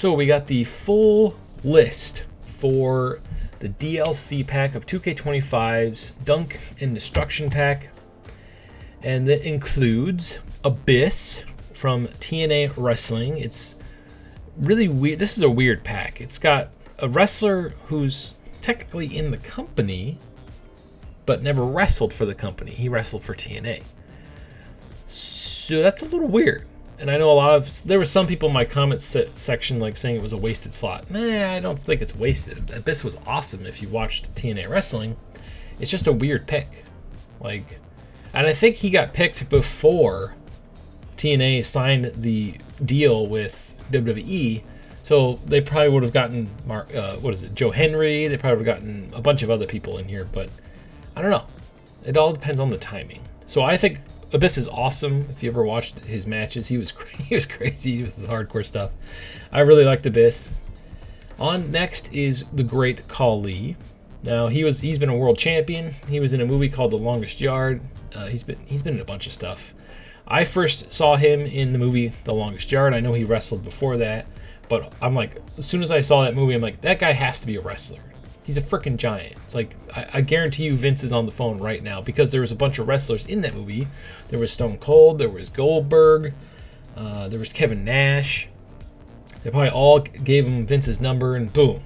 So we got the full list for the DLC pack of 2K25's Dunk and Destruction pack. And that includes Abyss from TNA Wrestling. It's really weird. This is a weird pack. It's got a wrestler who's technically in the company, but never wrestled for the company. He wrestled for TNA. So that's a little weird. And I know there were some people in my comments section like saying it was a wasted slot. Nah, I don't think it's wasted. Abyss was awesome if you watched TNA Wrestling. It's just a weird pick. And I think he got picked before TNA signed the deal with WWE. So they probably would have gotten Joe Henry. They probably would have gotten a bunch of other people in here, but I don't know. It all depends on the timing. So I think Abyss is awesome. If you ever watched his matches, he was crazy with the hardcore stuff. I really liked Abyss. On next is the great Khali. Now he's been a world champion. He was in a movie called The Longest Yard. He's been in a bunch of stuff. I first saw him in the movie The Longest Yard. I know he wrestled before that, but I'm like, as soon as I saw that movie, I'm like, that guy has to be a wrestler. He's a freaking giant. It's like, I guarantee you Vince is on the phone right now because there was a bunch of wrestlers in that movie. There was Stone Cold, there was Goldberg, there was Kevin Nash. They probably all gave him Vince's number, and boom.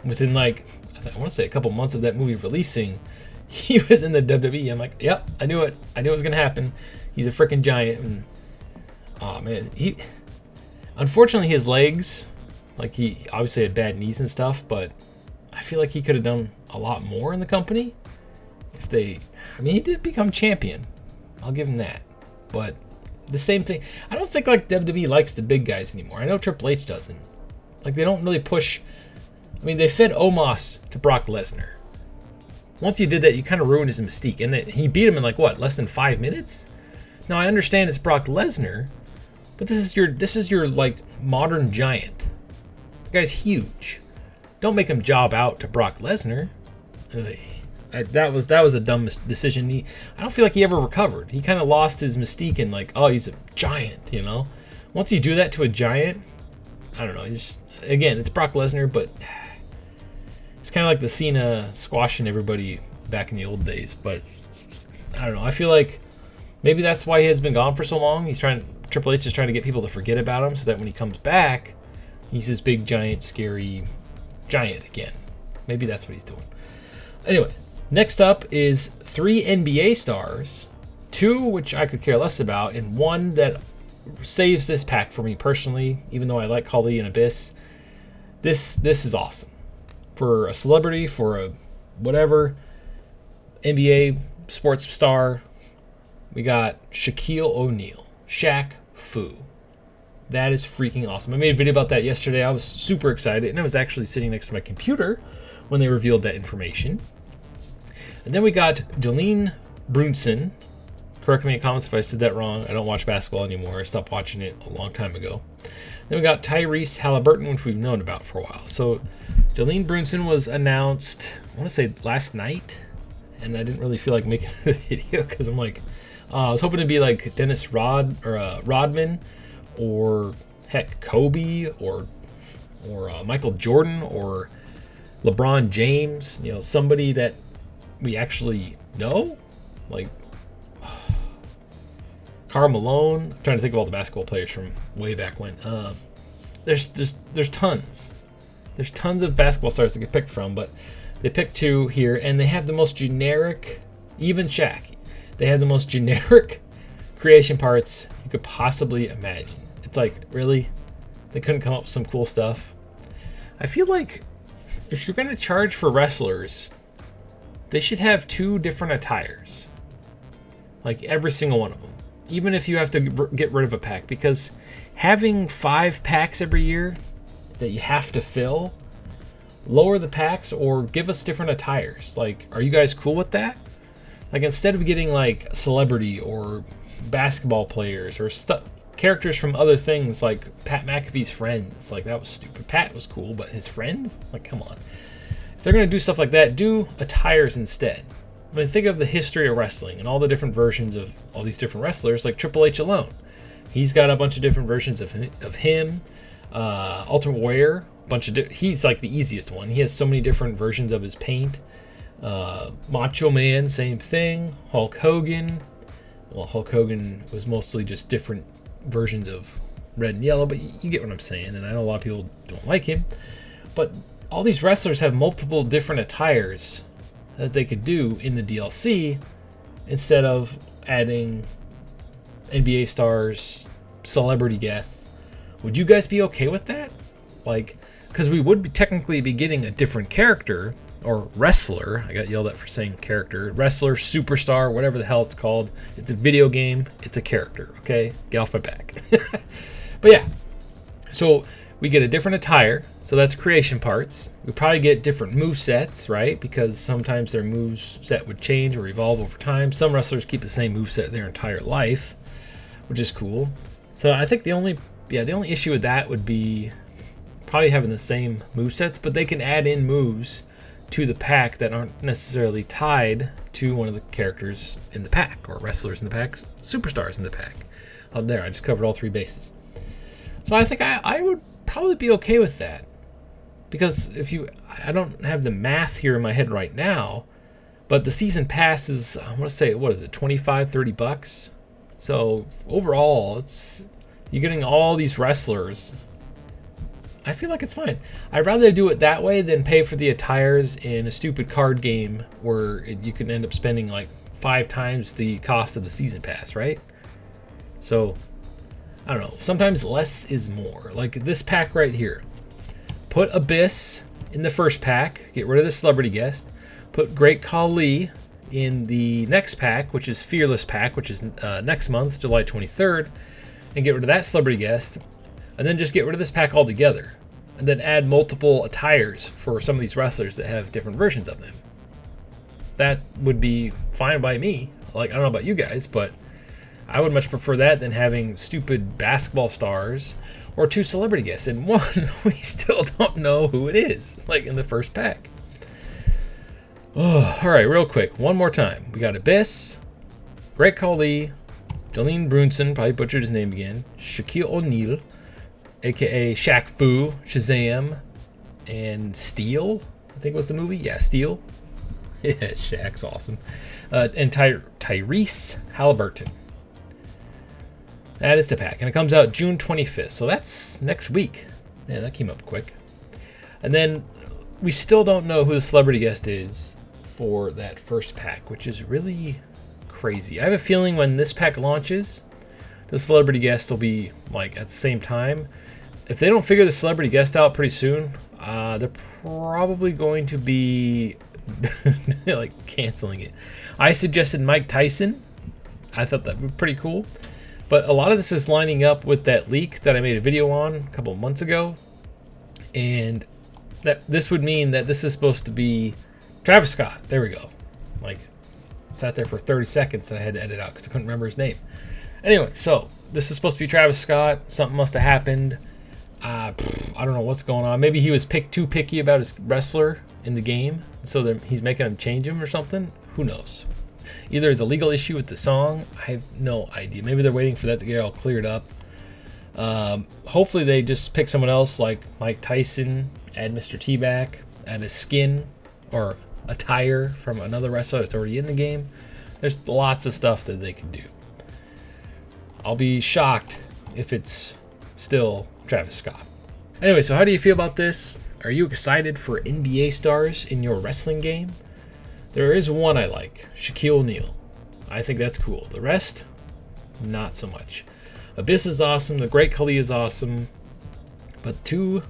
Within I want to say a couple months of that movie releasing, he was in the WWE. I'm like, yep, I knew it. I knew it was going to happen. He's a freaking giant. And, oh, man. Unfortunately, his legs, he obviously had bad knees and stuff, but I feel like he could have done a lot more in the company. He did become champion. I'll give him that. But the same thing. I don't think WWE likes the big guys anymore. I know Triple H doesn't. They don't really push. They fed Omos to Brock Lesnar. Once you did that, you kind of ruined his mystique. And he beat him in less than 5 minutes? Now I understand it's Brock Lesnar, but this is your modern giant. The guy's huge. Don't make him job out to Brock Lesnar. That was a dumb decision. I don't feel like he ever recovered. He kind of lost his mystique and he's a giant, Once you do that to a giant, I don't know. It's Brock Lesnar, but it's kind of like the Cena squashing everybody back in the old days. But I don't know. I feel like maybe that's why he has been gone for so long. Triple H is trying to get people to forget about him so that when he comes back, he's this big, giant, scary giant again. Maybe that's what he's doing. Anyway, next up is 3 NBA stars, 2 which I could care less about, and 1 that saves this pack for me personally, even though I like Khali and Abyss. This is awesome. For a celebrity, for a whatever, NBA sports star, we got Shaquille O'Neal, Shaq Fu. That is freaking awesome. I made a video about that yesterday. I was super excited, and I was actually sitting next to my computer when they revealed that information. And then we got Jalen Brunson. Correct me in comments if I said that wrong. I don't watch basketball anymore. I stopped watching it a long time ago. Then we got Tyrese Halliburton, which we've known about for a while. So Jalen Brunson was announced, I want to say last night, and I didn't really feel like making a video because I'm I was hoping to be like Dennis Rodman, or heck, Kobe, or Michael Jordan, or LeBron James. Somebody that we actually know, Karl Malone. I'm trying to think of all the basketball players from way back when. There's tons. There's tons of basketball stars to get picked from, but they picked 2 here, and they have the most generic, even Shaq. They have the most generic creation parts you could possibly imagine. It's really? They couldn't come up with some cool stuff? I feel like if you're going to charge for wrestlers, they should have 2 different attires. Every single one of them. Even if you have to get rid of a pack. Because having 5 packs every year that you have to fill, lower the packs or give us different attires. Are you guys cool with that? Instead of getting celebrity or basketball players or characters from other things like Pat McAfee's friends, that was stupid. Pat was cool, but his friends? Come on. If they're going to do stuff like that, do attires instead. Think of the history of wrestling and all the different versions of all these different wrestlers, like Triple H alone. He's got a bunch of different versions of him. Ultimate Warrior, he's like the easiest one. He has so many different versions of his paint. Macho Man, same thing. Hulk Hogan. Well, Hulk Hogan was mostly just different versions of red and yellow, but you get what I'm saying. And I know a lot of people don't like him. But all these wrestlers have multiple different attires that they could do in the DLC instead of adding NBA stars, celebrity guests. Would you guys be okay with that? Like, because we would technically be getting a different character or wrestler. I got yelled at for saying character. Wrestler, superstar, whatever the hell it's called. It's a video game. It's a character, okay? Get off my back. But yeah, so we get a different attire. So that's creation parts. We probably get different move sets, right? Because sometimes their moves set would change or evolve over time. Some wrestlers keep the same move set their entire life, which is cool. So I think the only issue with that would be probably having the same move sets, but they can add in moves to the pack that aren't necessarily tied to one of the characters in the pack, or wrestlers in the pack, superstars in the pack. Oh, there, I just covered all three bases. So I think I would probably be okay with that. Because I don't have the math here in my head right now, but the season pass is, I want to say, what is it, $25-30? So overall, you're getting all these wrestlers. I feel like it's fine. I'd rather do it that way than pay for the attires in a stupid card game where you can end up spending like 5 times the cost of the season pass, right? So, I don't know. Sometimes less is more. Like this pack right here. Put Abyss in the first pack. Get rid of the celebrity guest. Put Great Khali in the next pack, which is Fearless pack, which is next month, July 23rd. And get rid of that celebrity guest. And then just get rid of this pack altogether. And then add multiple attires for some of these wrestlers that have different versions of them. That would be fine by me. Like, I don't know about you guys, but I would much prefer that than having stupid basketball stars or 2 celebrity guests. And one, we still don't know who it is, like in the first pack. Oh, all right, real quick. One more time. We got Abyss, Great Khali, Jolene Brunson, probably butchered his name again, Shaquille O'Neal, a.k.a. Shaq Fu, Shazam, and Steel, I think was the movie. Yeah, Steel. Yeah, Shaq's awesome. And Tyrese Halliburton. That is the pack. And it comes out June 25th. So that's next week. Yeah, that came up quick. And then we still don't know who the celebrity guest is for that first pack, which is really crazy. I have a feeling when this pack launches, the celebrity guest will be like at the same time. If they don't figure the celebrity guest out pretty soon, they're probably going to be like canceling it. I suggested Mike Tyson. I thought that would be pretty cool. But a lot of this is lining up with that leak that I made a video on a couple of months ago. And that this would mean that this is supposed to be Travis Scott. There we go. Like, sat there for 30 seconds and I had to edit out because I couldn't remember his name. Anyway, so this is supposed to be Travis Scott. Something must have happened. I don't know what's going on. Maybe he was too picky about his wrestler in the game, so he's making him change him or something. Who knows? Either it's a legal issue with the song. I have no idea. Maybe they're waiting for that to get all cleared up. Hopefully they just pick someone else like Mike Tyson, add Mr. T back, add a skin or attire from another wrestler that's already in the game. There's lots of stuff that they can do. I'll be shocked if it's still Travis Scott. Anyway, so how do you feel about this? Are you excited for NBA stars in your wrestling game? There is one I like, Shaquille O'Neal. I think that's cool. The rest, not so much. Abyss is awesome. The Great Khali is awesome. But 2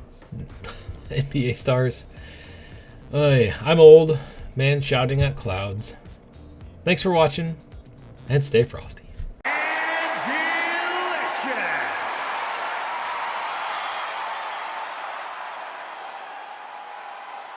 NBA stars. I'm old. Man shouting at clouds. Thanks for watching, and stay frosty.